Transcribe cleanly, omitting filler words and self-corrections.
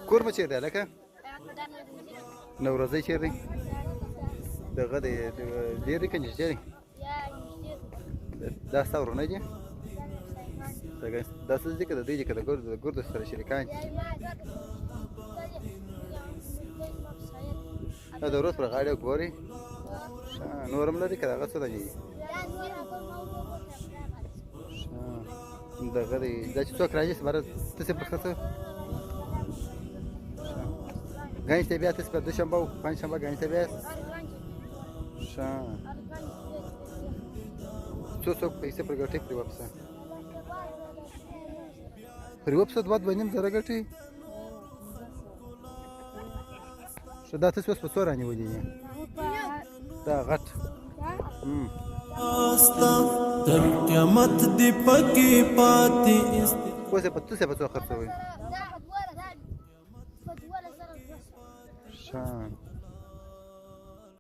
کور مو چیرې دی هلکه؟ نوروزی چیرې دی؟ دغه دی ډېر دی که نږدې دی؟ دا ستا ورونه دي؟ دا څه دي که د دوی دي که د ګردو سره شریکان دي؟ دا د ورور پر غاړه ګورې؟ نور هم لري که دغه څه دي؟ دغه دی دا چې څوک راځي باره تاسې پر ښه څه ګنج ته بیا تاسې پر دوشنبه او پنجشنبه ګنج ته بیا ښه څوک پیسې پر ګټې پرې واپسه پرې واپسه 2.5 ګټې ښه دا تاسې اوس په څو رانیولي دي دا غټ تر قیامت دی پکې پاتې اوس یې په څو خرڅوئ ښه